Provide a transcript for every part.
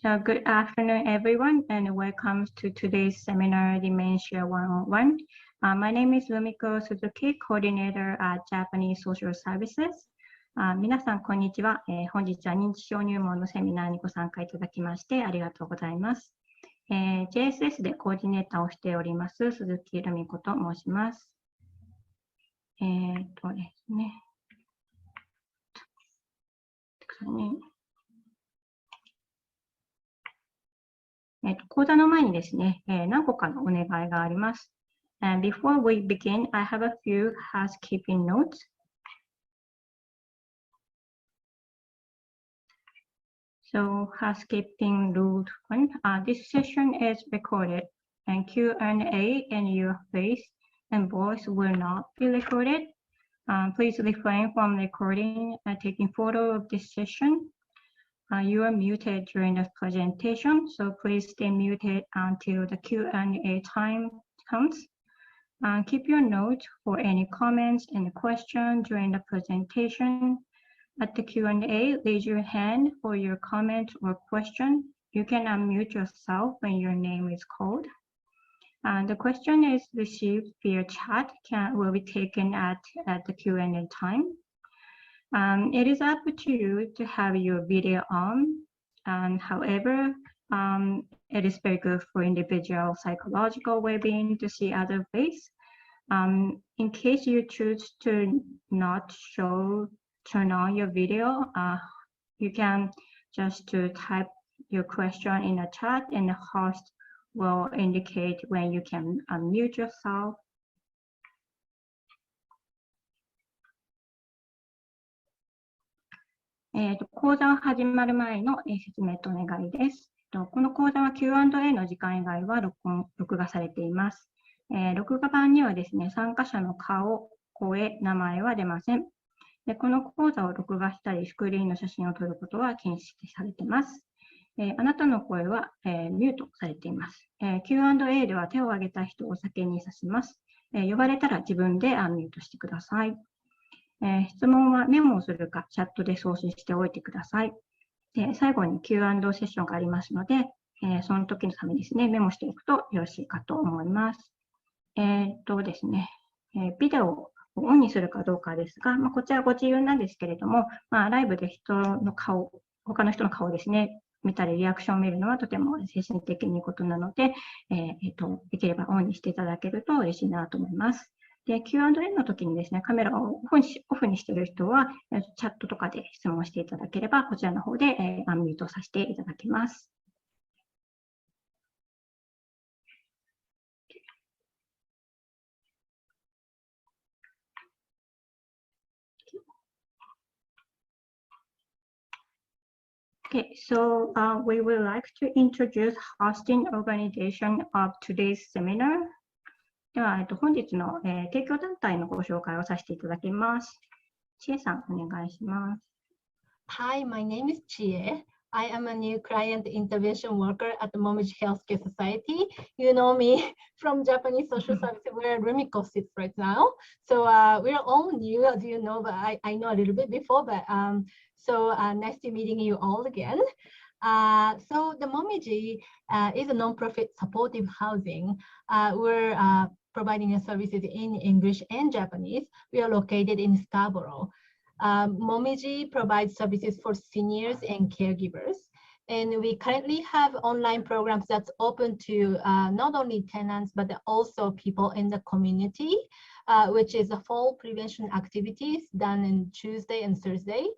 So good afternoon, everyone, and welcome to today's seminar, Dementia 101. My name is Rumiko Suzuki, Coordinator at Japanese Social Services. 皆さん、こんにちは。本日は認知症入門のセミナーにご参加いただきましてありがとうございます。JSS でコーディネーターをしております、鈴木留美子と申します。ですね。講座の前にですね、何個かのお願いがあります。And before we begin, I have a few housekeeping notes. So, housekeeping rule 1, this session is recorded, and Q&A in your face and voice will not be recorded. Please refrain from recording and taking photo of this session. You are muted during the presentation, so please stay muted until the Q&A time comes. Keep your notes for any comments and questions during the presentation. At the Q&A, raise your hand for your comment or question. You can unmute yourself when your name is called. The question is received via chat will be taken at the Q&A time. It is up to you to have your video on. However, it is very good for individual psychological well-being to see other face. In case you choose to not turn on your video, you can just type your question in the chat and the host will indicate when you can unmute yourself. 講座が始まる前の説明とお願いです。この講座は Q&A の時間以外は録画されています。録画版にはですね、参加者の顔、声、名前は出ません。でこの講座を録画したり、スクリーンの写真を撮ることは禁止されています。あなたの声は、ミュートされています。Q&A では手を挙げた人を先に指します。呼ばれたら自分でアンミュートしてください。質問はメモをするかチャットで送信しておいてください。で最後に Q&A セッションがありますので、その時のためにですね、メモしておくとよろしいかと思います。ですね、ビデオをオンにするかどうかですが、こちらご自由なんですけれども、ライブで人の顔、他の人の顔ですね、見たりリアクションを見るのはとても精神的にいいことなので、できればオンにしていただけると嬉しいなと思います。で、Q&A の時にですね、カメラをオフにしている人は、チャットとかで質問していただければ、こちらの方で、アンミュートさせていただきます。Okay, so we would like to introduce hosting organization of today's seminar. では、本日の、提供団体のご紹介をさせていただきます。千恵さん、お願いします。Hi, my name is Chie. I am a new client intervention worker at the Momiji Healthcare Society. You know me from Japanese social service where Rumiko sits right now. So we're all new, as you know, but I know a little bit before, but so nice to meeting you all again. So the Momiji is a non-profit supportive housing. We're providing services in English and Japanese. We are located in Scarborough. Momiji provides services for seniors and caregivers. And we currently have online programs that's open to not only tenants, but also people in the community, which is a fall prevention activities done on Tuesday and Thursday,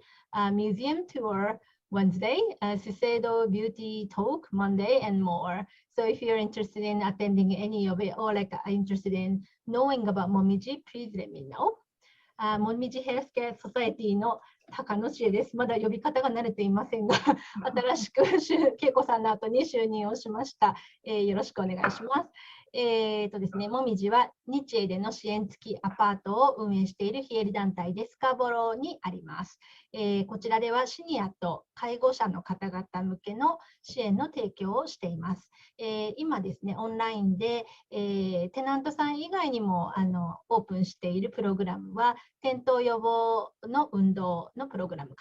museum tour Wednesday, Shiseido beauty talk Monday, and more. So if you're interested in attending any of it or like interested in knowing about Momiji, please let me know. Momiji Healthcare Society の高野千恵です。まだ呼び方が慣れていませんが、新しく恵子さんの後に就任をしました。よろしくお願いします。ですね、もみじは日英での支援付きアパートを運営している非営利団体でスカボローにあります。こちらではシニアと介護者の方々向けの支援の提供をしています。今ですね、オンラインで、テナントさん以外にもオープンしているプログラムは、転倒予防の運動のプログラム、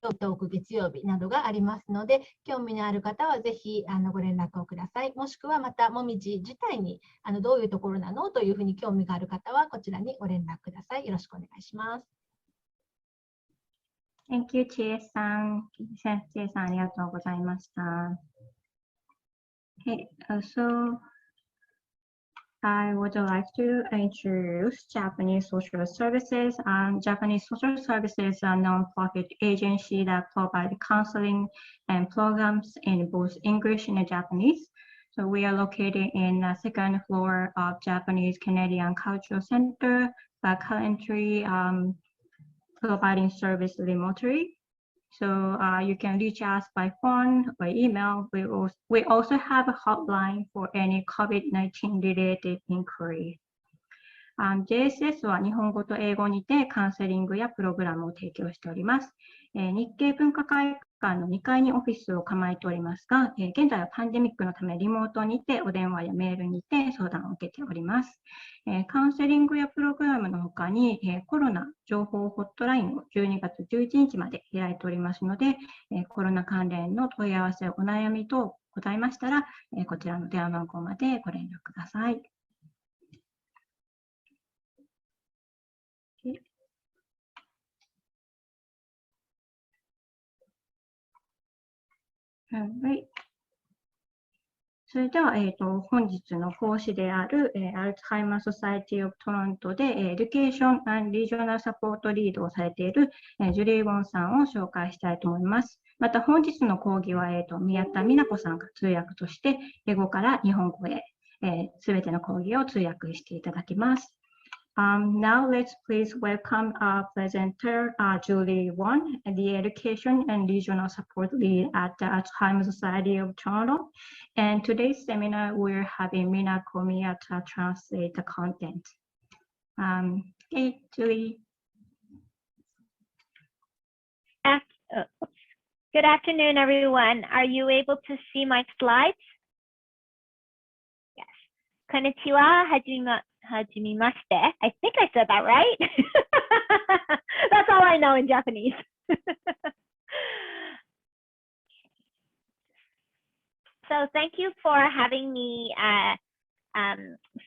トーク月曜日などがありますので、興味のある方はぜひご連絡をください。もしくはまたもみじ自体にどういうところなのというふうに興味がある方はこちらにご連絡ください。よろしくお願いします。Thank you, ちえさん。先生さん、ありがとうございました。Okay, so I would like to introduce Japanese Social Services. Japanese Social Services are a non-profit agency that provide counseling and programs in both English and Japanese. So we are located in the second floor of Japanese Canadian Cultural Center, but currently providing service remotely. So you can reach us by phone or email. We also have a hotline for any COVID-19 related inquiry. JSS は日本語と英語にてカウンセリングやプログラムを提供しております。日経文化会館の2階にオフィスを構えておりますが、現在はパンデミックのためリモートにてお電話やメールにて相談を受けております。カウンセリングやプログラムの他にコロナ情報ホットラインを12月11日まで開いておりますので、コロナ関連の問い合わせ、お悩み等ございましたら、こちらの電話番号までご連絡ください。Right. それでは、本日の講師である、アルツハイマーソサイティオブトロントで、エデュケーション&リージョナルサポートリードをされている、ジュリー・ウォンさんを紹介したいと思います。また本日の講義は、宮田美奈子さんが通訳として、英語から日本語へ、すべての講義を通訳していただきます。Now let's please welcome our presenter, Julie Won, the Education and Regional Support Lead at the Alzheimer's Society of Toronto. And today's seminar, we're having Minako Miyata translate the content. Okay, Julie. Good afternoon, everyone. Are you able to see my slides? Yes. Konnichiwa, hajimimashite. I think I said that right. That's all I know in Japanese. So thank you for having me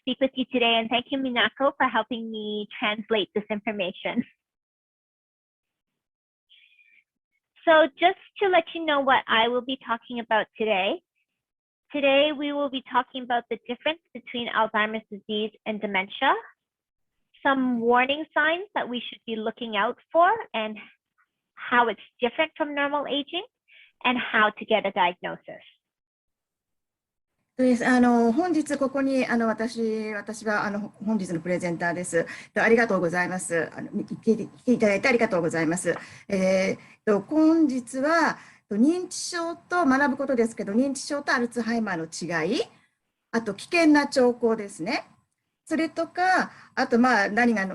speak with you today, and thank you, Minako, for helping me translate this information. So just to let you know what I will be talking about today. Today, we will be talking about the difference between Alzheimer's disease and dementia, some warning signs that we should be looking out for, and how it's different from normal aging, and how to get a diagnosis. 本日ここに私は本日のプレゼンターです。ありがとうございます。来ていただいてありがとうございます。本日は認知症と学ぶことですけど、認知症とアルツハイマーの違い、あと危険な兆候ですね。それとか、あと何が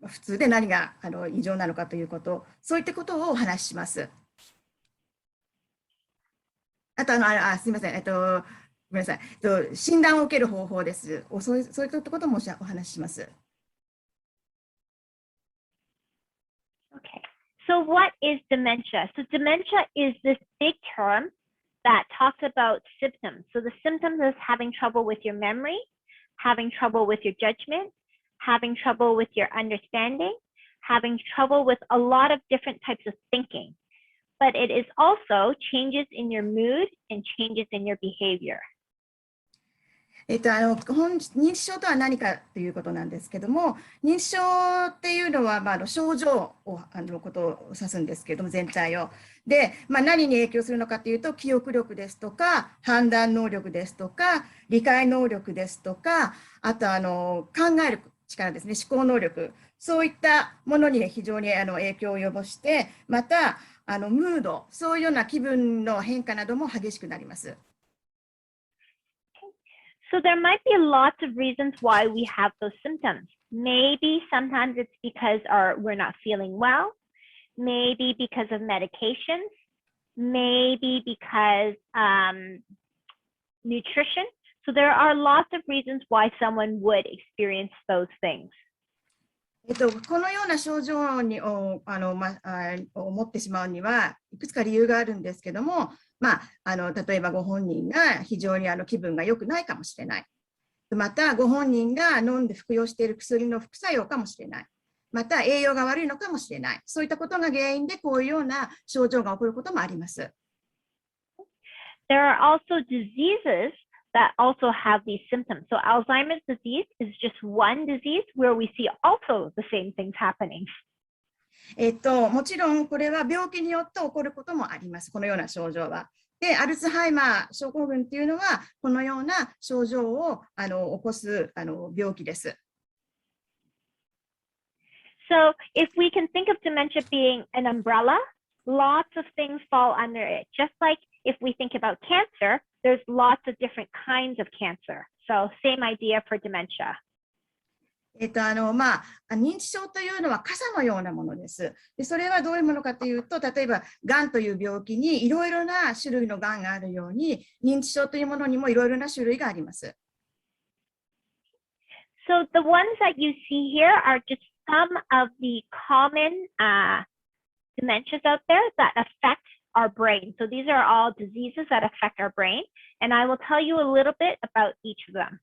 普通で何が異常なのかということ、そういったことをお話しします。あとすみません、ごめんなさい、診断を受ける方法です。そういったこともお話しします。Okay. So what is dementia? So dementia is this big term that talks about symptoms. So the symptoms is having trouble with your memory, having trouble with your judgment, having trouble with your understanding, having trouble with a lot of different types of thinking. But it is also changes in your mood and changes in your behavior. 認知症とは何かということなんですけども、認知症っていうのは、症状のことを指すんですけども、全体を。で、何に影響するのかというと、記憶力ですとか、判断能力ですとか、理解能力ですとか、あと考える力ですね、思考能力、そういったものに非常に影響を及ぼして、またムード、そういうような気分の変化なども激しくなります。So there might be lots of reasons why we have those symptoms. Maybe sometimes it's because we're not feeling well, maybe because of medications, maybe because nutrition. So there are lots of reasons why someone would experience those things. このような症状にを持ってしまうにはいくつか理由があるんですけども、例えばご本人が非常に気分が良くないかもしれない。またご本人が飲んで服用している薬の副作用かもしれない。また栄養が悪いのかもしれない。そういったことが原因でこういうような症状が起こることもあります。There are also diseases that also have these symptoms. So Alzheimer's disease is just one disease where we see also the same things happening. もちろんこれは病気によって起こることもあります。このような症状は。で、アルツハイマー症候群っていうのはこのような症状を起こす病気です。So if we can think of dementia being an umbrella, lots of things fall under it. Just like if we think about cancer, there's lots of different kinds of cancer. So same idea for dementia. 認知症というのは傘のようなものです。で、それはどういうものかというと、例えば、がんという病気にいろいろな種類のがんがあるように、認知症というものにもいろいろな種類があります。So the ones that you see here are just some of the common dementias out there that affect our brain. So these are all diseases that affect our brain, and I will tell you a little bit about each of them.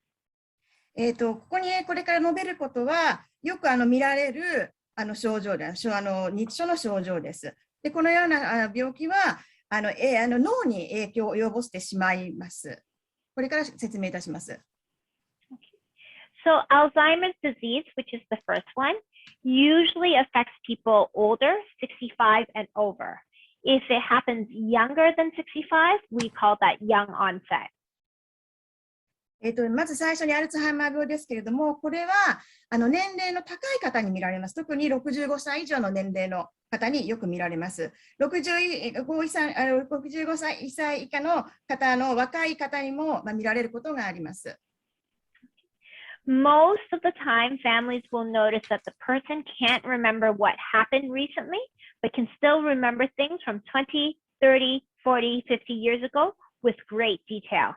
ここにこれから述べることは、よく見られる症状で、認知症の症状です。で、このような病気は脳に影響を及ぼしてしまいます。これから説明いたします。So Alzheimer's disease, which is the first one, usually affects people older, 65 and over. If it happens younger than 65, we call that young onset. まず最初にアルツハイマー病ですけれども、これは年齢の高い方に見られます。特に65歳以上の年齢の方によく見られます。65歳以下の方の若い方にも見られることがあります。Most of the time, families will notice that the person can't remember what happened recently, but can still remember things from 20, 30, 40, 50 years ago with great detail.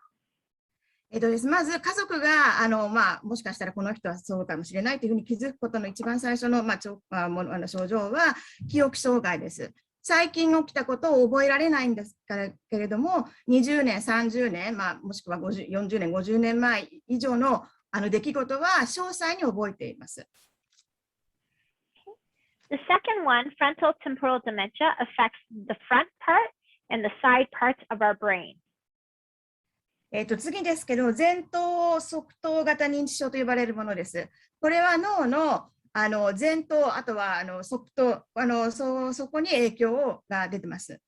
まず家族がもしかしたらこの人はそうかもしれないというふうに気づくことの一番最初の、症状は記憶障害です。最近起きたことを覚えられないんですけれども、20年、30年、もしくは40年、50年前以上の出来事は詳細に覚えています。The second one, frontal temporal dementia, affects the front part and the side parts of our brain. 次ですけど、前頭側頭型認知症と呼ばれるものです。これは脳の前頭、あとは側頭、そこに影響が出てます。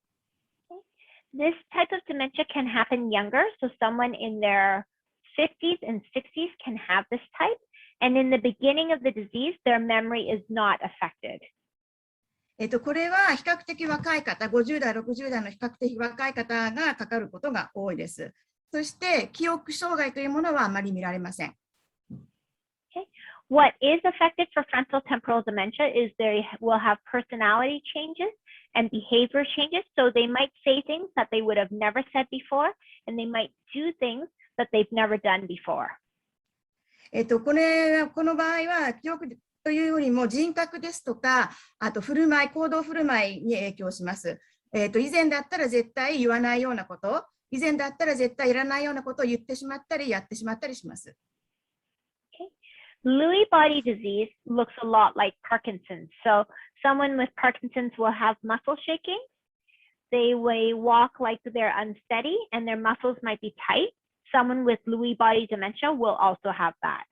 This type of dementia can happen younger, so someone in their 50s and 60s can have this type, and in the beginning of the disease, their memory is not affected. これは比較的若い方、50代、60代の比較的若い方がかかることが多いです。そして記憶障害というものはあまり見られません。Okay. What is affected for frontal temporal dementia is they will have personality changes and behavior changes. So they might say things that they would have never said before, and they might do things that they've never done before. この場合は記憶というよりも人格ですとか、あと行動振る舞いに影響します。以前だったら絶対言わないようなこと、以前だったら絶対いらないようなことを言ってしまったり、やってしまったりします。Okay. Lewy body disease looks a lot like Parkinson's. So someone with Parkinson's will have muscle shaking. They will walk like they're unsteady and their muscles might be tight. Someone with Lewy body dementia will also have that.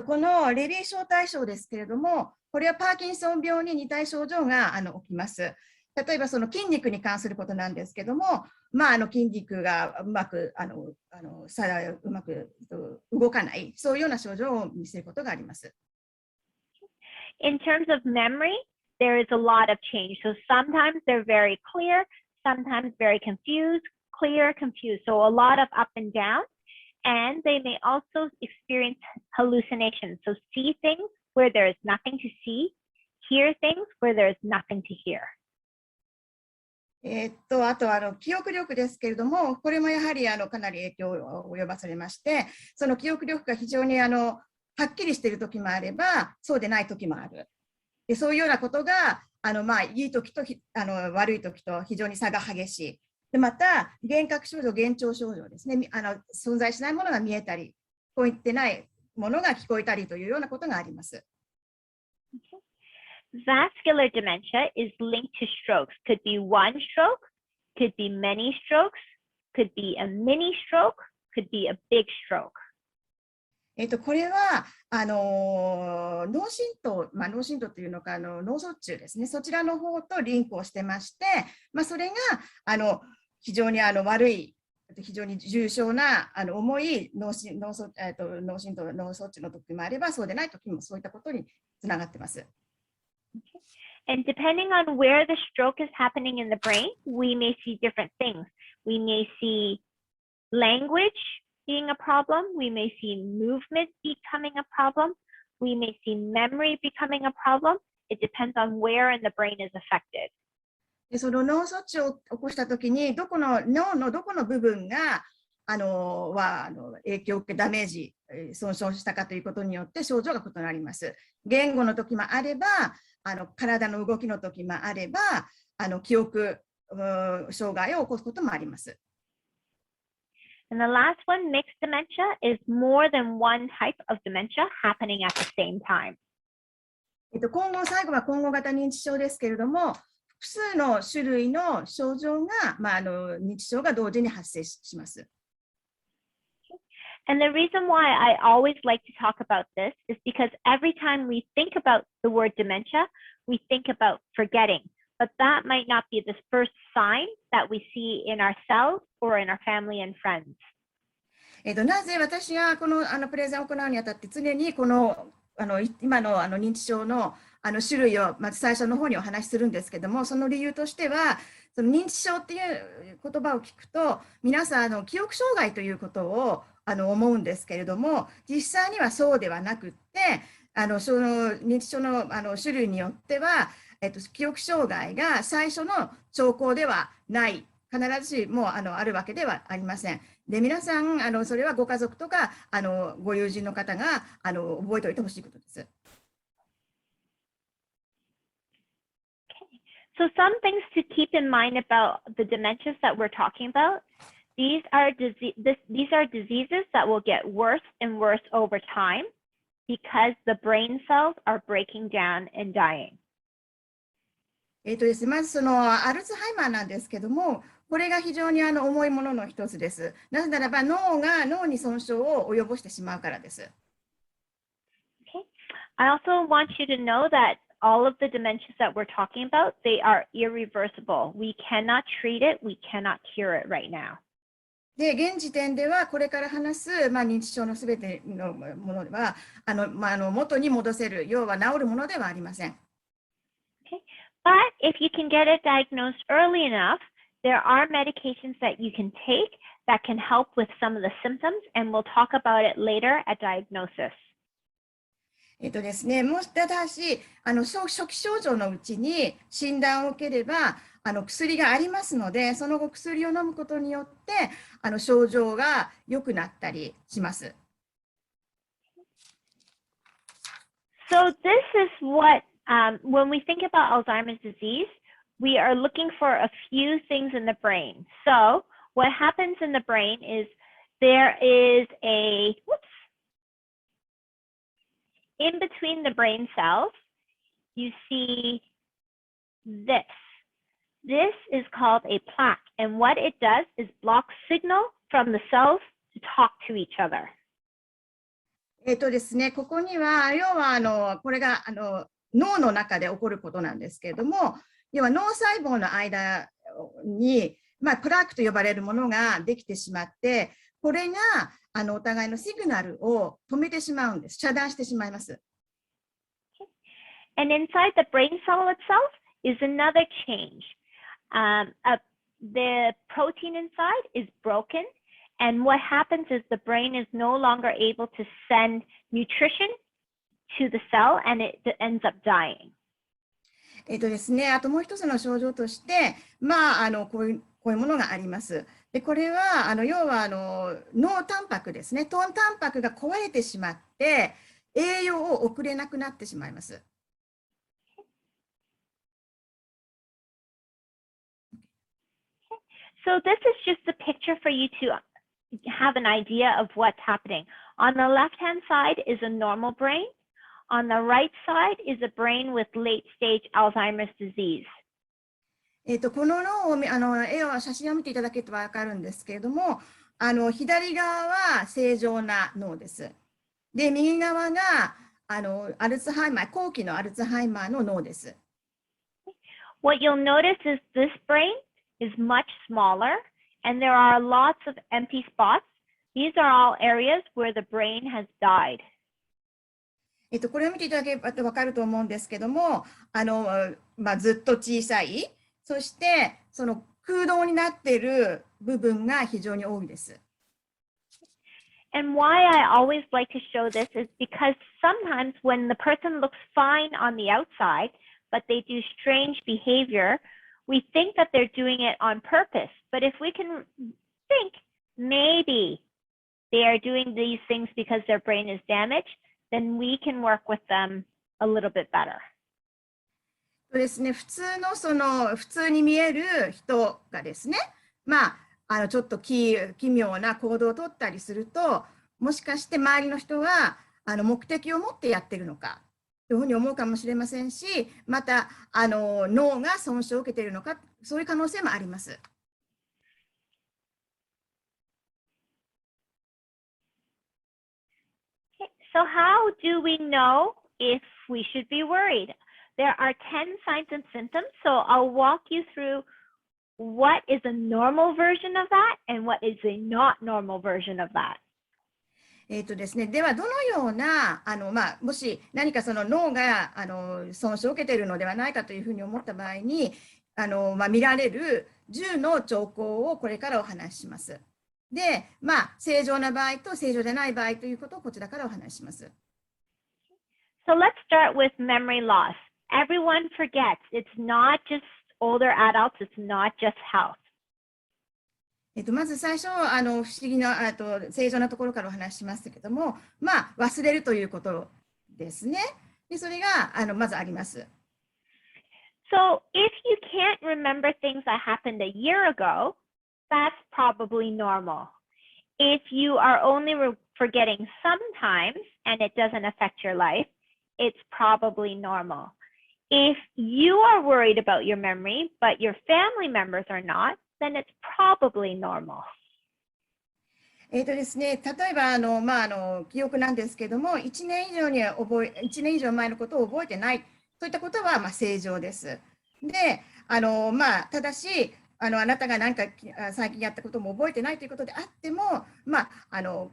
このレビー小対象ですけれども、これはパーキンソン病に似た症状が起きます。例えばその筋肉に関することなんですけども、筋肉がうまく動かない、そういうような症状を見せることがあります。In terms of memory, there is a lot of change. So sometimes they're very clear, sometimes very confused, clear, confused. So a lot of up and down. And they may also experience hallucinations. So see things where there is nothing to see, hear things where there is nothing to hear. あと記憶力ですけれども、これもやはりかなり影響を及ばされまして、その記憶力が非常にはっきりしている時もあれば、そうでない時もある。でそういうようなことが、いい時と悪い時と非常に差が激しい。でまた、幻覚症状、幻聴症状ですね。存在しないものが見えたり、こういってないものが聞こえたりというようなことがあります。Vascular dementia is linked to strokes. Could be one stroke, could be many strokes, could be a mini stroke, could be a big stroke. これは脳震盪、脳震盪というのか脳卒中ですね、そちらの方とリンクをしてまして、それが非常に悪い、非常に重症な重い脳震盪、脳卒中の時もあれば、そうでない時もそういったことにつながっています。And depending on where the stroke is happening in the brain, we may see different things. We may see language being a problem. We may see movement becoming a problem. We may see memory becoming a problem. It depends on where in the brain is affected. でその脳卒中を起こしたときに、脳のどこの部分が影響を受け、ダメージ、損傷したかということによって症状が異なります。言語の時もあれば、体の動きの時もあれば、記憶障害を起こすこともあります。And the last one, mixed dementia, is more than one type of dementia happening at the same time. 最後は混合型認知症ですけれども、複数の種類の症状が、認知症が同時に発生します。And the reason why I always like to talk about this is because every time we think about the word dementia, we think about forgetting. But that might not be the first sign that we see in ourselves or in our family and friends. なぜ私がこのプレゼンを行うにあたって常にこの今の認知症の種類をまず最初の方にお話しするんですけども、その理由としては、その認知症っていう言葉を聞くと、皆さん記憶障害ということを思うんですけれども、実際にはそうではなくって、その認知症の種類によっては、記憶障害が最初の兆候ではない、必ずしもあるわけではありません。で、皆さんそれはご家族とかご友人の方が覚えておいてほしいことです。So some things to keep in mind about the dementias that we're talking about. These are diseases that will get worse and worse over time because the brain cells are breaking down and dying. ですね、まずそのアルツハイマーなんですけども、これが非常に重いものの一つです。なぜならば脳に損傷を及ぼしてしまうからです。Okay. I also want you to know that all of the dementias that we're talking about, they are irreversible. We cannot treat it. We cannot cure it right now. で、現時点ではこれから話す、認知症のすべてのものは元に戻せる、要は治るものではありません。Okay. But if you can get it diagnosed early enough, there are medications that you can take that can help with some of the symptoms, and we'll talk about it later at diagnosis. ですね、ただし初期症状のうちに診断を受ければ薬がありますので、その後薬を飲むことによって症状が良くなったりします。So this is what, when we think about Alzheimer's disease, we are looking for a few things in the brain. So what happens in the brain is there is in between the brain cells, you see this. This is called a plaque. And what it does is block signal from the cells to talk to each other. ですね、ここには要はこれが脳の中で起こることなんですけれども、要は脳細胞の間に、プラークと呼ばれるものができてしまって、これがお互いのシグナルを止めてしまうんです。遮断してしまいます。And inside the brain cell itself is another change. The protein inside is broken, and what happens is the brain is no longer able to send nutrition to the cell, and it ends up dying. ですね、あともう一つの症状として、こういうものがあります。で、これは要は脳タンパクですね。タンパクが壊れてしまって、栄養を送れなくなってしまいます。So this is just a picture for you to have an idea of what's happening. On the left-hand side is a normal brain. On the right side is a brain with late-stage Alzheimer's disease. この脳を写真を見ていただけると分かるんですけれども、左側は正常な脳です。で、右側がアルツハイマー、後期のアルツハイマーの脳です。What you'll notice is this brain is much smaller, and there are lots of empty spots. These are all areas where the brain has died. これを見ていただければ分かると思うんですけども、ずっと小さい、そしてその空洞になっている部分が非常に多いです。And why I always like to show this is because sometimes when the person looks fine on the outside, but they do strange behavior, we think that they're doing it on purpose. But if we can think maybe they are doing these things because their brain is damaged, then we can work with them a little bit better. そうですね、普通に見える人がですね、ちょっと奇妙な行動をとったりすると、もしかして周りの人は目的を持ってやってるのかというふうに思うかもしれませんし、また脳が損傷を受けているのか、そういう可能性もあります。So how do we know if we should be worried? There are 10 signs and symptoms, so I'll walk you through what is a normal version of that and what is a not normal version of that. ですね、ではどのようなもし何かその脳が損傷を受けているのではないかというふうに思った場合に見られる10の兆候をこれからお話しします。で、正常な場合と正常じゃない場合ということをこちらからお話しします。So let's start with memory loss. Everyone forgets. It's not just older adults. It's not just health. まず最初不思議な正常なところからお話ししますけども、忘れるということですね。で、それがまずあります。So if you can't remember things that happened a year ago, that's probably normal. If you are only forgetting sometimes and it doesn't affect your life, it's probably normal. If you are worried about your memory, but your family members are not, then it's probably normal. ですね、例えば記憶なんですけども、1年以上前のことを覚えてない、そういったことは正常です。で、ただしあなたが何か最近やったことも覚えてないということであっても、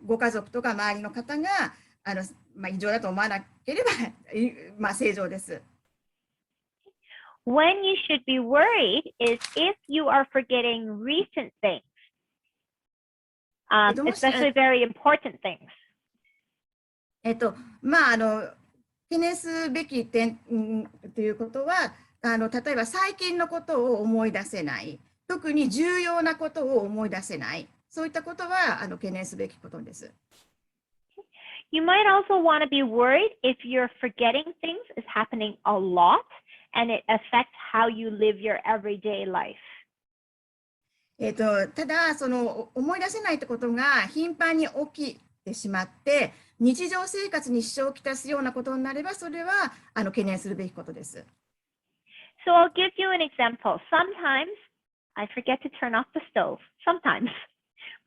ご家族とか周りの方が異常だと思わなければ正常です。When you should be worried is if you are forgetting recent things, especially very important things. 懸念すべき点ということは、例えば最近のことを思い出せない、特に重要なことを思い出せない、そういったことは懸念すべきことです。You might also want to be worried if you're forgetting things is happening a lot and it affects how you live your everyday life. ただ思い出せないってことが頻繁に起きてしまって日常生活に支障をきたすようなことになればそれは懸念するべきことです。So I'll give you an example. Sometimes I forget to turn off the stove. Sometimes.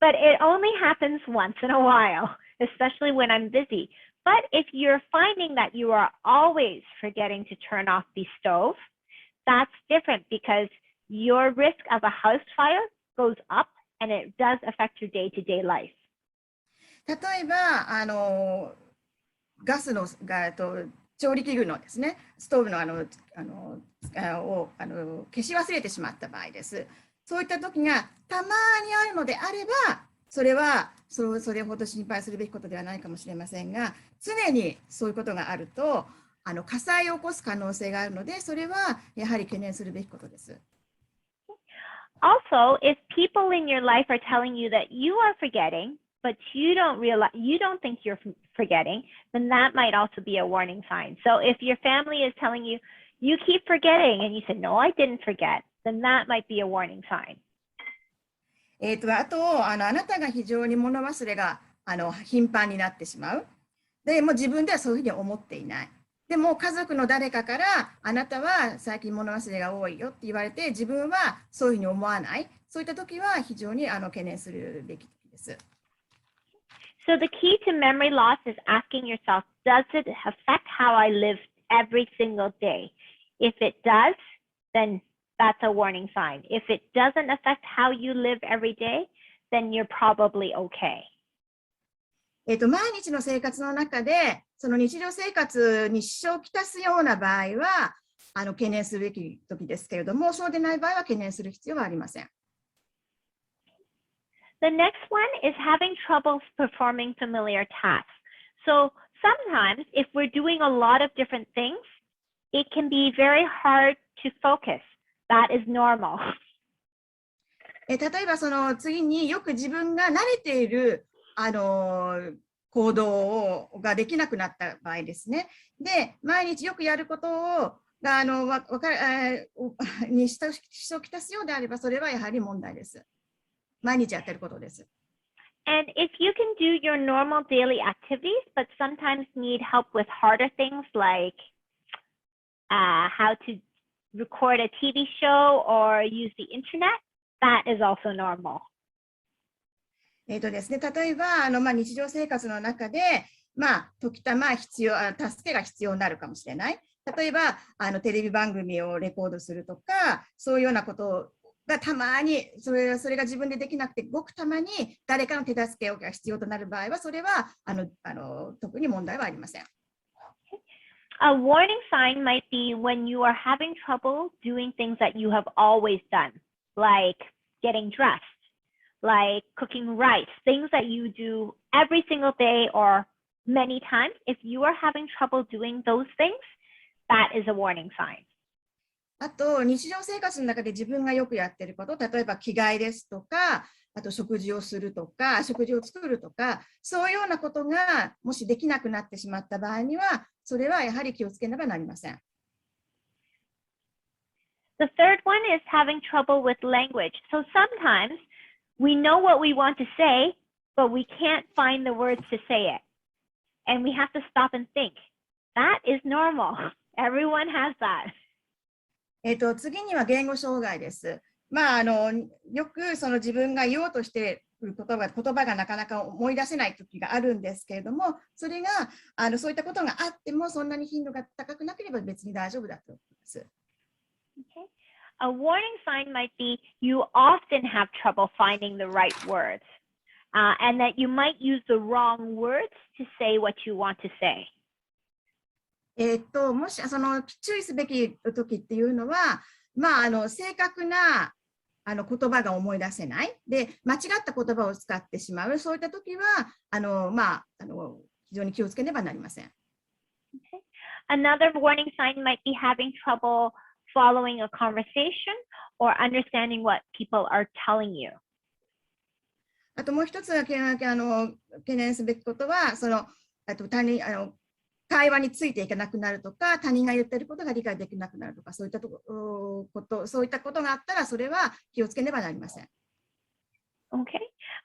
But it only happens once in a while, especially when I'm busy. But if you're finding that you are always forgetting to turn off the stove, that's different because your risk of a house fire goes up and it does affect your day-to-day life. 例えばガスの調理器具のですね、ストーブのを消し忘れてしまった場合です。そういった時がたまにあるのであれば、それはそれほど心配するべきことではないかもしれませんが、常にそういうことがあると火災を起こす可能性があるので、それはやはり懸念するべきことです。Also, if people in your life are telling you that you are forgetting, but you don't think you're forgetting, then that might also be a warning sign. So if your family is telling you, you keep forgetting, and you say, no, I didn't forget, then that might be a warning sign. あと、あなたが非常に物忘れが頻繁になってしまう。でもう自分ではそういうふうに思っていない。でも家族の誰かからあなたは最近物忘れが多いよって言われて自分はそういうふうに思わない。そういった時は非常に懸念するべきです。So the key to memory loss is asking yourself, does it affect how I live every single day? If it does, then that's a warning sign. If it doesn't affect how you live every day, then you're probably okay. 毎日の生活の中で、その日常生活に支障をきたすような場合は、懸念するべき時ですけれども、そうでない場合は懸念する必要はありません。The next one is having trouble performing familiar tasks. So sometimes if we're doing a lot of different things, it can be very hard to focus. That is normal. 例えばその次によく自分が慣れている行動ができなくなった場合ですね。で、毎日よくやることがに支障をきたすようであれば、それはやはり問題です。毎日やってることです。And if you can do your normal daily activities, but sometimes need help with harder things like how to record a TV show or use the internet, that is also normal. ですね、例えば日常生活の中で、時たま助けが必要になるかもしれない。例えばテレビ番組をレコードするとか、そういうようなことがたまにそれが自分でできなくて、ごくたまに誰かの手助けが必要となる場合は、それは特に問題はありません。A warning sign might be when you are having trouble doing things that you have always done, like getting dressed, like cooking rice, things that you do every single day or many times. If you are having trouble doing those things, that is a warning sign. あと、日常生活の中で自分がよくやっていること、例えば着替えですとか、あと食事をするとか、食事を作るとか、そういうようなことがもしできなくなってしまった場合には、それはやはり気をつけねばなりません。The third one is having trouble with language. So sometimes we know what we want to say, but we can't find the words to say it. And we have to stop and think. That is normal. Everyone has that. 次には言語障害です。よくその自分が言おうとしている言葉がなかなか思い出せない時があるんですけれども、それがそういったことがあってもそんなに頻度が高くなければ別に大丈夫だと思います。Okay. A warning sign might be you often have trouble finding the right words, and that you might use the wrong words to say what you want to say. もし注意すべき時っていうのは、正確な言葉が思い出せない。で、間違った言葉を使ってしまう。そういった時は、非常に気をつけねばなりません。Okay. Another warning sign might be having trouble following a conversation or understanding what people are telling you. あともう一つ懸念すべきことは、会話についていけなくなるとか、他人が言っていることが理解できなくなるとか、そういったことがあったら、それは気をつけねばなりません。Okay.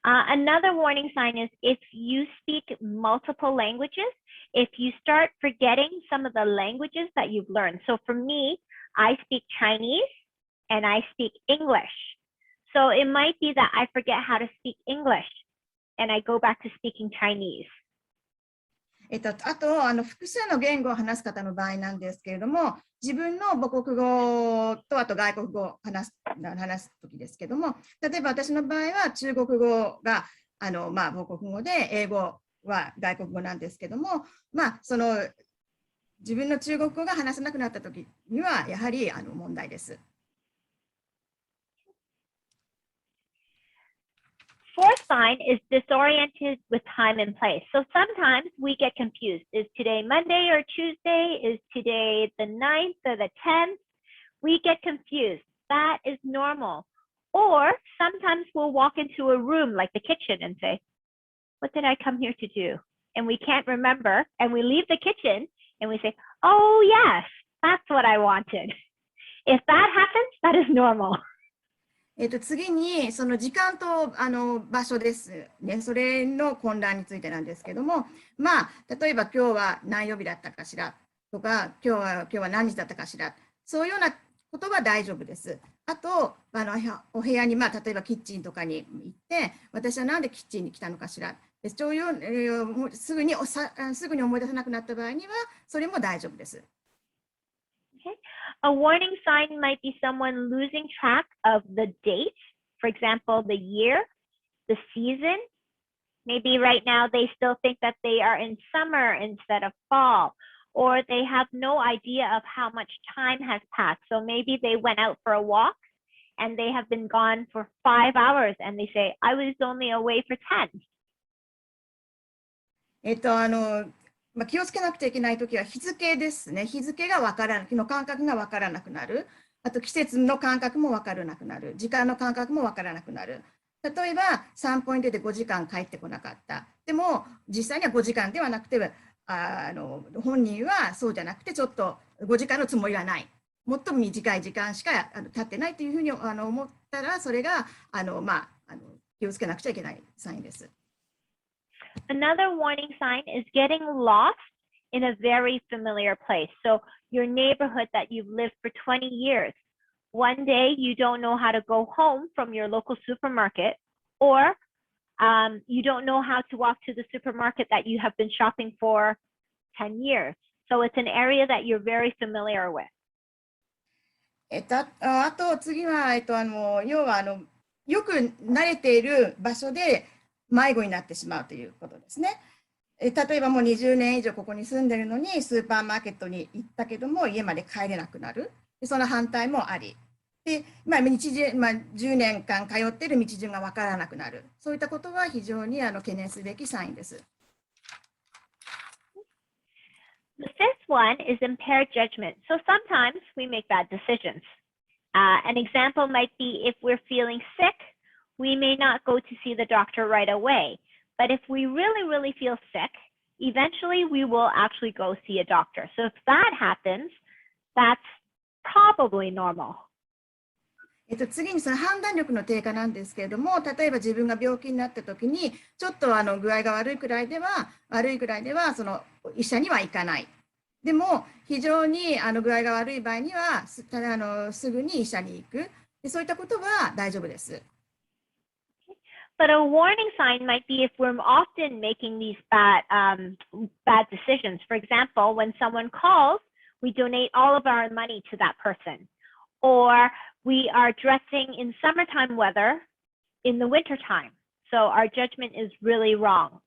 Another warning sign is if you speak multiple languages, if you start forgetting some of the languages that you've learned. So for me, I speak Chinese and I speak English. So it might be that I forget how to speak English and I go back to speaking Chinese. あと複数の言語を話す方の場合なんですけれども、自分の母国語とあと外国語を話すときですけども、例えば私の場合は中国語が母国語で英語は外国語なんですけども、自分の中国語が話せなくなったときにはやはり問題です。Fourth sign is disoriented with time and place. So sometimes we get confused. Is today Monday or Tuesday? Is today the 9th or the 10th? We get confused. That is normal. Or sometimes we'll walk into a room like the kitchen and say, what did I come here to do? And we can't remember, and we leave the kitchen and we say, oh yes, that's what I wanted. If that happens, that is normal. 次にその時間と場所ですね。それの混乱についてなんですけども、まあ例えば今日は何曜日だったかしらとか、今日は何日だったかしら、そういうようなことは大丈夫です。あとお部屋に例えばキッチンとかに行って、私はなんでキッチンに来たのかしら。そういうすぐに思い出せなくなった場合には、それも大丈夫です。Okay. A warning sign might be someone losing track of the date, for example, the year, the season. Maybe right now they still think that they are in summer instead of fall, or they have no idea of how much time has passed. So maybe they went out for a walk and they have been gone for 5 hours and they say, I was only away for 10. 気をつけなくちゃいけないときは日付ですね。日付がわからない、日の感覚がわからなくなる。あと季節の感覚もわからなくなる。時間の感覚もわからなくなる。例えば散歩に出て5時間帰ってこなかった。でも実際には5時間ではなくて、本人はそうじゃなくてちょっと5時間のつもりはない。もっと短い時間しか経ってないというふうに思ったら、それが気をつけなくちゃいけないサインです。Another warning sign is getting lost in a very familiar place. So your neighborhood that you've lived for 20 years. One day you don't know how to go home from your local supermarket, or you don't know how to walk to the supermarket that you have been shopping for 10 years. So it's an area that you're very familiar with. あと次は、要はよく慣れている場所で迷子になってしまうということですね。例えばもう20年以上ここに住んでるのにスーパーマーケットに行ったけども家まで帰れなくなる。その反対もあり。で、10年間通っている道順がわからなくなる。そういったことは非常に懸念すべきサインです。The fifth one is impaired judgment. So sometimes we make bad decisions. An example might be if we're feeling sick, we may not go to see the doctor right away. But if we really feel sick, eventually we will actually go see a doctor. So if that happens, that's probably normal. 次にその判断力の低下なんですけれども、例えば自分が病気になった時にちょっと具合が悪いくらいではその医者には行かない。でも非常に具合が悪い場合にはすぐに医者に行く。そういったことは大丈夫です。But a warning sign might be if we're often making these bad decisions. For example, when someone calls, we donate all of our money to that person. Or we are dressing in summertime weather in the wintertime. So our judgment is really wrong.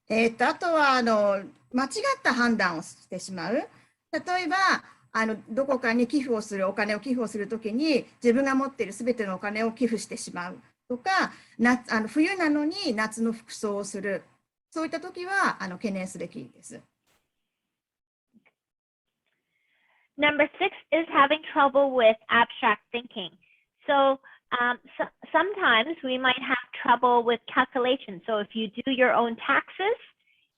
あとは間違った判断をしてしまう。例えばどこかにお金を寄付をするときに自分が持っているすべてのお金を寄付してしまうとか、冬なのに夏の服装をする。そういったときは懸念すべきです。Number 6 is having trouble with abstract thinking. So sometimes we might have trouble with calculation. So if you do your own taxes,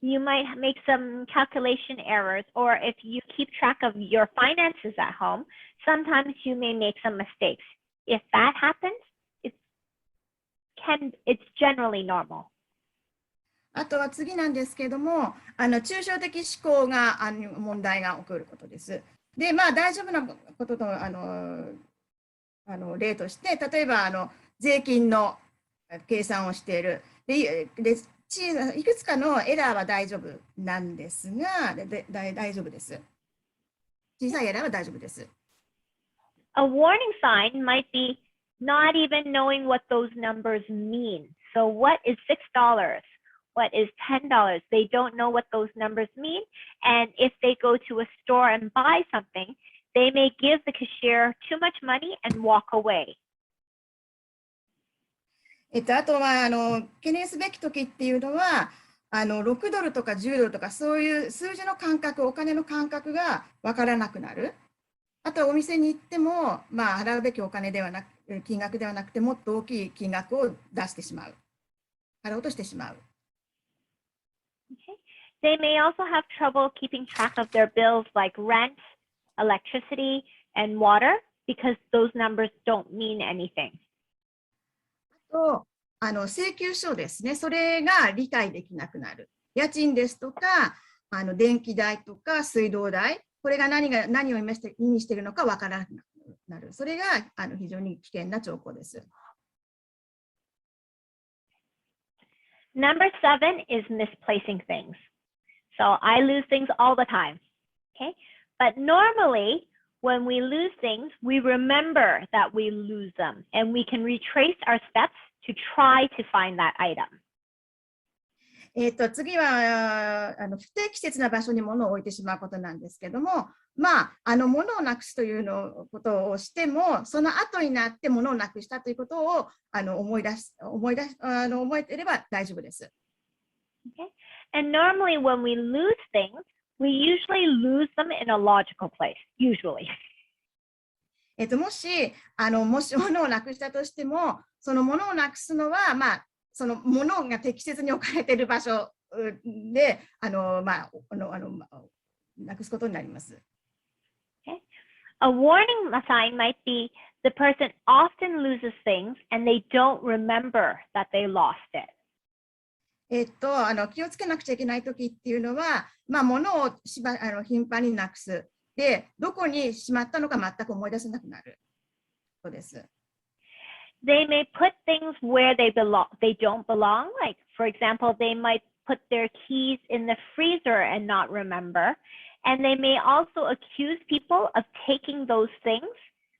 you might make some calculation errors, or if you keep track of your finances at home, sometimes you may make some mistakes. If that happens, it's generally normal. あとは次なんですけれども、抽象的思考が問題が起こることです。で、大丈夫なことと例として、例えば税金の計算をしている。でいくつかのエラーは大丈夫なんですが、大丈夫です。小さいエラーは大丈夫です。A warning sign might be not even knowing what those numbers mean. So what is $6? What is $10? They don't know what those numbers mean. And if they go to a store and buy something, they may give the cashier too much money and walk away. あとは懸念すべきときっていうのは6ドルとか10ドルとかそういう数字の感覚、お金の感覚がわからなくなる。あとお店に行っても、払うべきお金ではなく金額ではなくてもっと大きい金額を出してしまう。払おうとしてしまう。Okay. They may also have trouble keeping track of their bills like rent, electricity, and water because those numbers don't mean anything. と請求書ですね、それが理解できなくなる。家賃ですとか、電気代とか水道代、これが何を意味しているのかわからなくなる。それが非常に危険な兆候です。Number 7 is misplacing things. So I lose things all the time. Okay, but normally when we lose things, we remember that we lose them and we can retrace our steps to try to find that item. 次は不適切な場所に物を置いてしまうことなんですけども、まあ、物をなくすということをしても、その後になって物をなくしたということを覚えていれば大丈夫です。Okay? And normally when we lose things, we usually lose them in a logical place, usually. もし物をなくしたとしても、その物をなくすのは、まあ、その物が適切に置かれている場所でなくすことになります。Okay. A warning sign might be the person often loses things and they don't remember that they lost it. 気をつけなくちゃいけないときっていうのは、まあ、物を頻繁になくす。で、どこにしまったのか全く思い出せなくなる。そうです。They may put things where they don't belong. Like, for example, they might put their keys in the freezer and not remember. And they may also accuse people of taking those things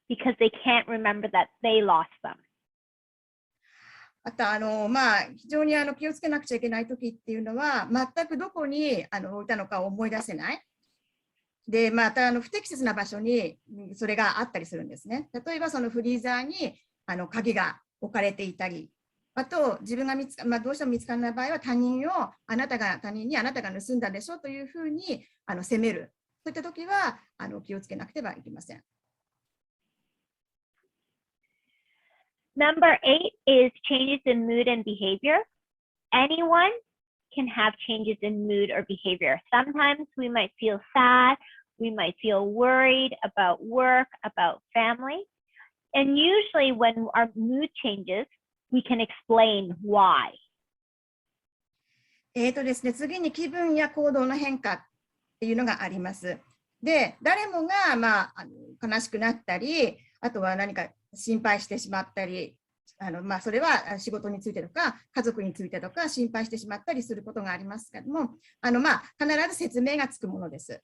because they can't remember that they lost them. あとまあ、非常に気をつけなくちゃいけないときっていうのは、全くどこに置いたのかを思い出せない。で、また不適切な場所にそれがあったりするんですね。例えばそのフリーザーに鍵が置かれていたり、あと自分がどうしても見つからない場合は他人にあなたが盗んだでしょというふうに責める。そういったときは気をつけなくてはいけません。Number 8 is changes in mood and behavior. Anyone can have changes in mood or behavior. Sometimes we might feel sad, we might feel worried about work, about family. And usually when our mood changes, we can explain why. ですね、次に気分や行動の変化っていうのがあります。で、誰もが、まあ、悲しくなったり、あとは何か心配してしまったり、まあ、それは仕事についてとか、家族についてとか心配してしまったりすることがありますけども、まあ、必ず説明がつくものです。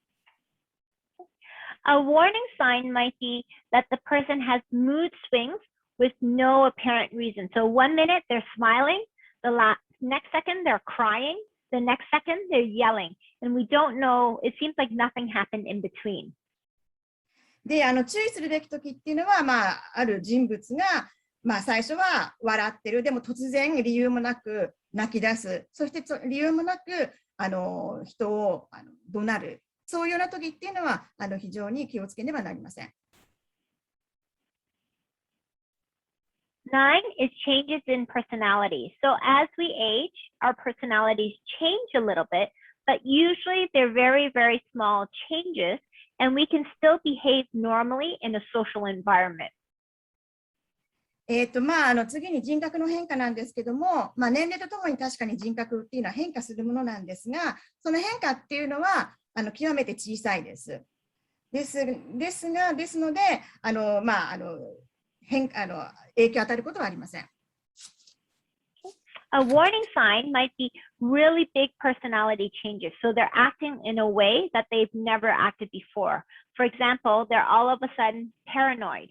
A warning sign might be that the person has mood swings with no apparent reason. So 1 minute they're smiling, the next second they're crying, the next second they're yelling, and we don't know, it seems like nothing happened in between. で、注意するべき時っていうのは、まあ、ある人物が、まあ、最初は笑ってる、でも突然理由もなく泣き出す、そして理由もなく人を怒鳴る、そういうような時っていうのは非常に気をつけねばなりません。9 is changes in personality. So as we age, our personalities change a little bit, but usually they're very, very small changes, and we can still behave normally in a social environment. まあ、次に人格の変化なんですけども、まあ、年齢とともに確かに人格っていうのは変化するものなんですが、その変化っていうのは極めて小さいです。ですので、まあ、影響を与えることはありません。A warning sign might be really big personality changes. So they're acting in a way that they've never acted before. For example, they're all of a sudden paranoid,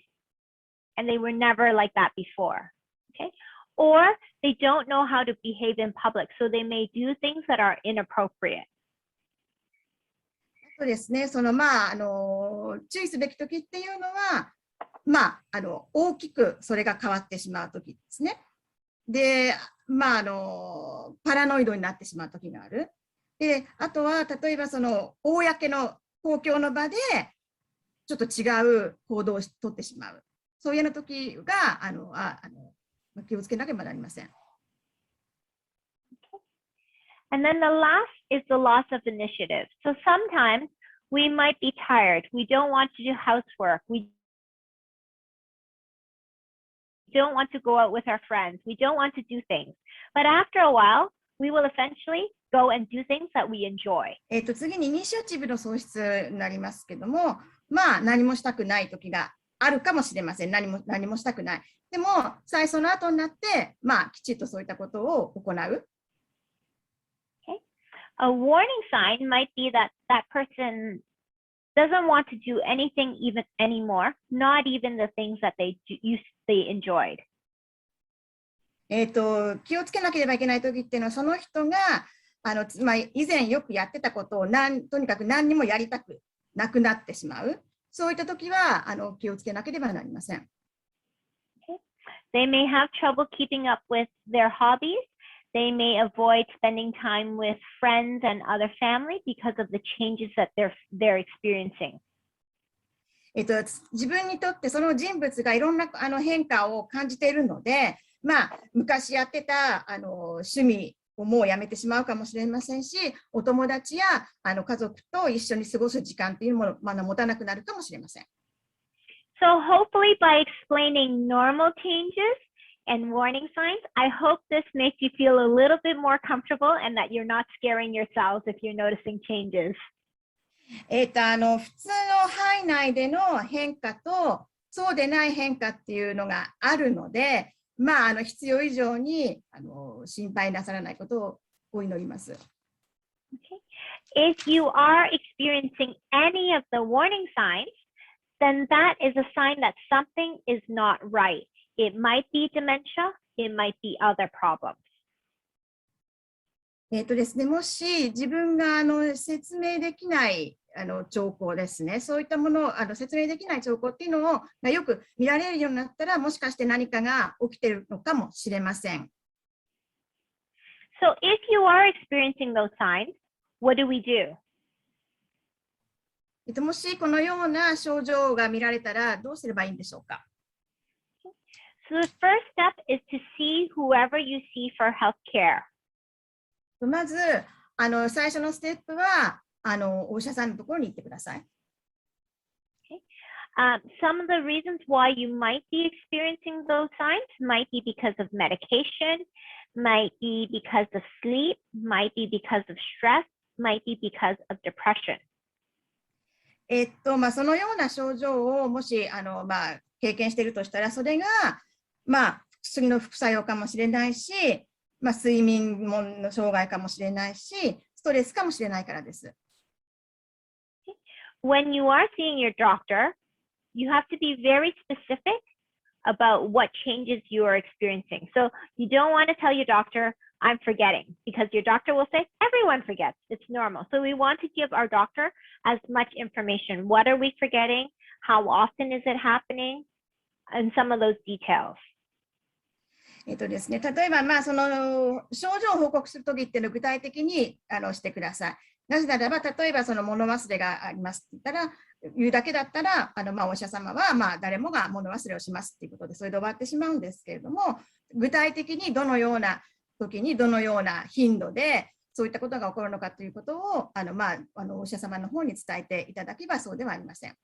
and they were never like that before. Okay? Or they don't know how to behave in public, so they may do things that are inappropriate. そうですね、まあ、注意すべき時っていうのは、まあ、大きくそれが変わってしまう時ですね。で、まあ、パラノイドになってしまう時がある。で、あとは例えば公の公共の場でちょっと違う行動をとってしまう。そういうような時が気をつけなければなりません。And then the last is the loss of initiative. So sometimes we might be tired. We don't want to do housework. We don't want to go out with our friends. We don't want to do things. But after a while, we will eventually go and do things that we enjoy. 次にイニシアチブの喪失になりますけども、まあ何もしたくない時があるかもしれません。何もしたくない。でも、その後になって、まあきちっとそういったことを行う。Okay. A warning sign might be that that person doesn't want to do anything even anymore, not even the things that they enjoyed. 気をつけなければいけない時っていうのは、その人がまあ、以前よくやってたことをとにかく何にもやりたくなくなってしまう。そういった時は気をつけなければなりません。Okay. They may have trouble keeping up with their hobbies. They may avoid spending time with friends and other family because of the changes that they're experiencing. 自分にとってその人物がいろんな変化を感じているので、まあ、昔やってた趣味をもうやめてしまうかもしれませんし、お友達や家族と一緒に過ごす時間っていうものを持たなくなるかもしれません。So hopefully by explaining normal changes and warning signs, I hope this makes you feel a little bit more comfortable and that you're not scaring yourselves if you're noticing changes. 普通の範囲内での変化とそうでない変化っていうのがあるので、まあ、必要以上に心配なさらないことをお祈ります。Okay. If you are experiencing any of the warning signs, then that is a sign that something is not right. It might be dementia, it might be other problems. ですね、もし自分が説明できない兆候ですね、そういったものを説明できない兆候っていうのをよく見られるようになったら、もしかして何かが起きているのかもしれません。So if you are experiencing those signs, what do we do? もしこのような症状が見られたらどうすればいいんでしょうか。So the first step is to see whoever you see for health care. まず最初のステップはお医者さんのところに行ってください。Okay. Some of the reasons why you might be experiencing those signs might be because of medication, might be because of sleep, might be because of stress, might be because of depression. まあ、そのような症状をもしまあ、経験しているとしたら、それが、まあ、薬の副作用かもしれないし、まあ、睡眠の障害かもしれないし、ストレスかもしれないからです。When you are seeing your doctor, you have to be very specific about what changes you are experiencing. So you don't want to tell your doctor, I'm forgetting, because your doctor will say, everyone forgets. It's normal. So we want to give our doctor as much information. What are we forgetting? How often is it happening? And some of those details. ですね、例えば、まあ、その症状を報告するときっていうのを具体的にしてください。なぜならば、例えばその物忘れがありますって言うだけだったら、まあ、お医者様は、まあ、誰もが物忘れをしますっていうことで、それで終わってしまうんですけれども、具体的にどのような時にどのような頻度でそういったことが起こるのかということをまあ、お医者様の方に伝えていただけばそうではありません。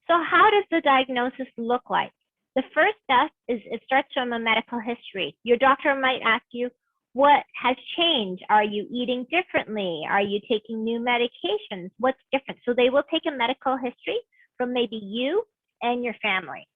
So how does the diagnosis look like? The first step is it starts from a medical history. Your doctor might ask you, what has changed? Are you eating differently? Are you taking new medications? What's different? So they will take a medical history from maybe you and your family.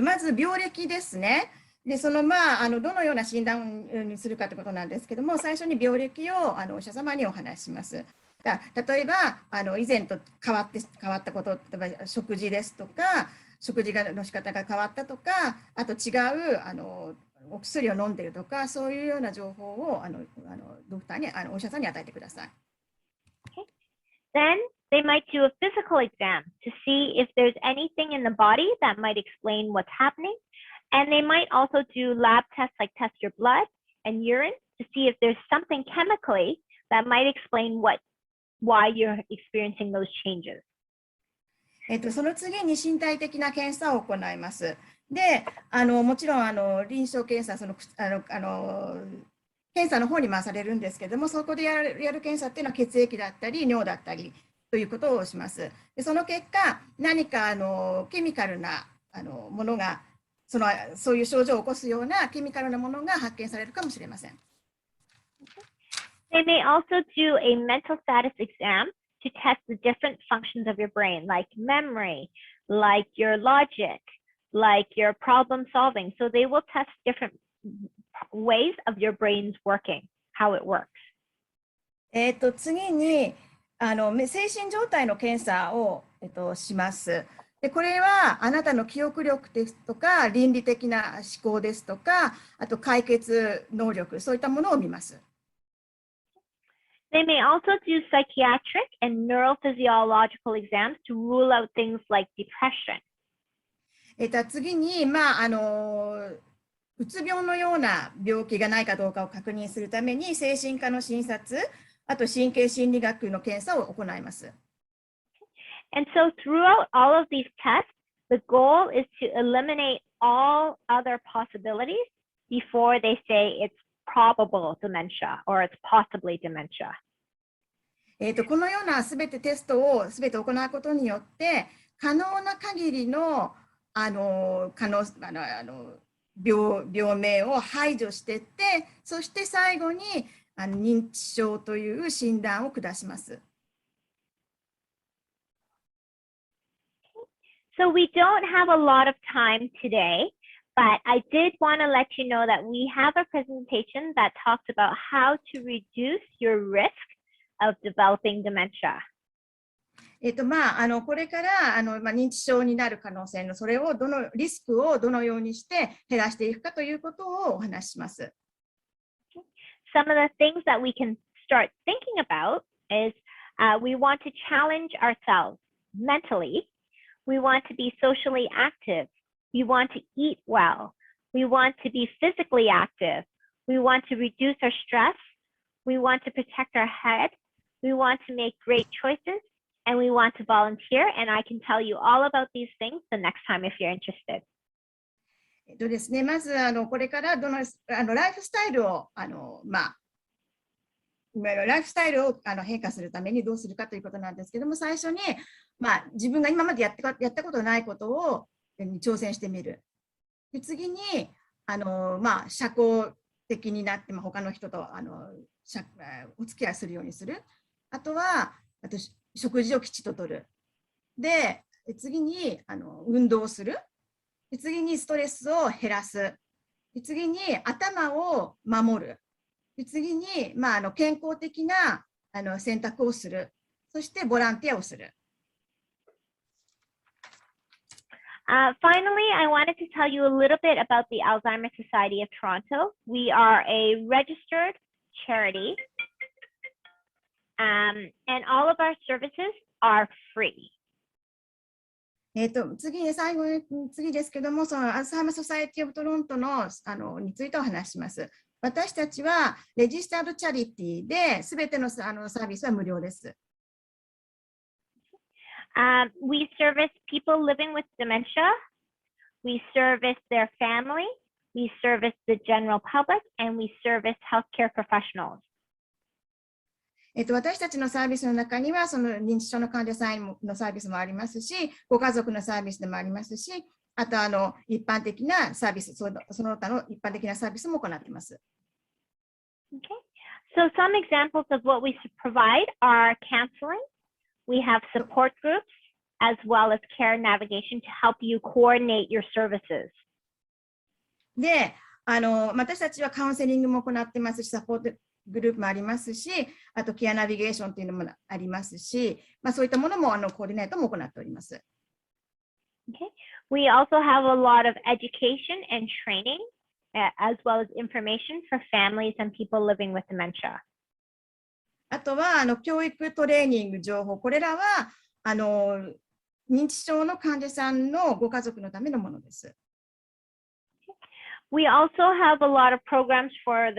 まず病歴ですね。で、まあ、どのような診断にするかということなんですけども、最初に病歴をお医者様にお話しします。例えば以前と変わったこと、例えば食事ですとか、食事の仕方が変わったとか、あと違うお薬を飲んでいるとか、そういうような情報をドクターにお医者さんに与えてください。Then they might do a physical exam to see if there's anything in the body that might explain what's happening. And they might also do lab tests like test your blood and urine to see if there's something chemically that might explain why you're experiencing those changes. その次に身体的な検査を行います。で、もちろん臨床検査、検査の方に回されるんですけども、そこでやる検査っていうのは血液だったり尿だったりということをします。でその結果、何かケミカルなものがそういう症状を起こすようなケミカルなものが発見されるかもしれません。They may also do a mental status exam to test the different functions of your brain, like memory, like your logic, like your problem solving. So they will test different ways of your brain's working, how it works. 次に精神状態の検査を、します。でこれはあなたの記憶力ですとか倫理的な思考ですとか、あと解決能力、そういったものを見ます。They may also do psychiatric and neurophysiological exams to rule out things like depression. 次に、うつ病のような病気がないかどうかを確認するために精神科の診察、あと神経心理学の検査を行います。And so throughout all of these tests, the goal is to eliminate all other possibilities before they say it's probable dementia or it's possibly dementia. このようなすべてテストをすべて行うことによって可能な限りの病名を排除していって、そして最後に認知症という診断を下します。So we don't have a lot of time today, but I did want to let you know that we have a presentation that talks about how to reduce your risk of developing dementia. これから認知症になる可能性のリスクをどのようにして減らしていくかということをお話しします。Some of the things that we can start thinking about is we want to challenge ourselves mentally. We want to be socially active. We want to eat well. We want to be physically active. We want to reduce our stress. We want to protect our head. We want to make great choices. And we want to volunteer. And I can tell you all about these things the next time if you're interested. ですね、まずこれからライフスタイルを変化するためにどうするかということなんですけども、最初に、自分が今までやったことないことを挑戦してみる。で次に社交的になって、他の人とお付き合いするようにする。あと食事をきちっととる。で次に運動する。で次にストレスを減らす。で次に頭を守る。で次に、健康的な選択をする。そしてボランティアをする。Finally, I wanted to tell you a little bit about the Alzheimer's Society of Toronto. We are a registered charity, and all of our services are free. 次ですけども、そのアルツハイマーソサエティオブトロントのについてお話しします。私たちはレジスタードチャリティで、すべてのサービスは無料です。We service people living with dementia. We service their family. We service the general public, and we service healthcare professionals. 私たちのサービスの中にはその認知症の患者さんのサービスもありますし、ご家族のサービスでもありますし、あと一般的なサービス、その他の一般的なサービスも行っています。Okay. So some examples of what we provide are counseling. We have support groups as well as care navigation to help you coordinate your services. で、私たちはカウンセリングも行ってますし、サポートグループもありますし、あとケアナビゲーションというのもありますし、そういったものもコーディネートも行っております。Okay. We also have a lot of education and training, as well as information for families and people living with dementia. あとは教育トレーニング情報、これらは認知症の患者さんのご家族のためのものです。We also have a lot of programs for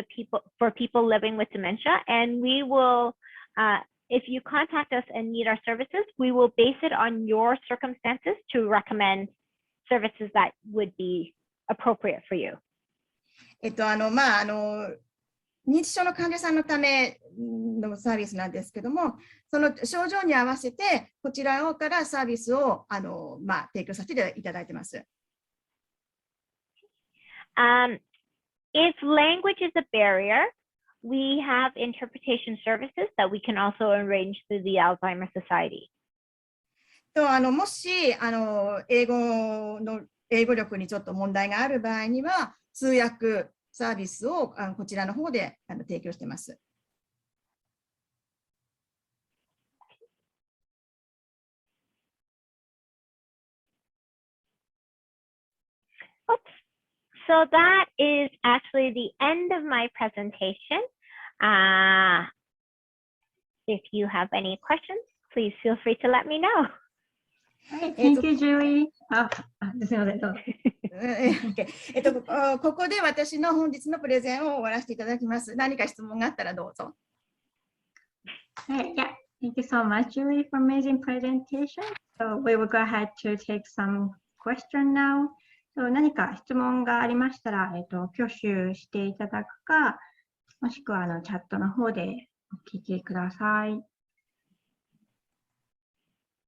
people living with dementia, and we will, if you contact us and need our services, we will base it on your circumstances to recommend services that would be appropriate for you. 認知症の患者さんのためのサービスなんですけども、その症状に合わせて、こちらからサービスを提供させていただいてます。If language is a barrier, we have interpretation services that we can also arrange through the Alzheimer's Society. もし英語力にちょっと問題がある場合には、通訳サービスをこちらの方で提供しています。So that is actually the end of my presentation. If you have any questions, please feel free to let me know. Thank you, Julie. すみません、どうぞ。ここで私の本日のプレゼンを終わらせていただきます。何か質問があったらどうぞ。Yeah, thank you so much, Julie, for amazing presentation. So we will go ahead to take some question now. So 何か質問がありましたら、挙手していただくか、もしくはチャットの方でお聞きください。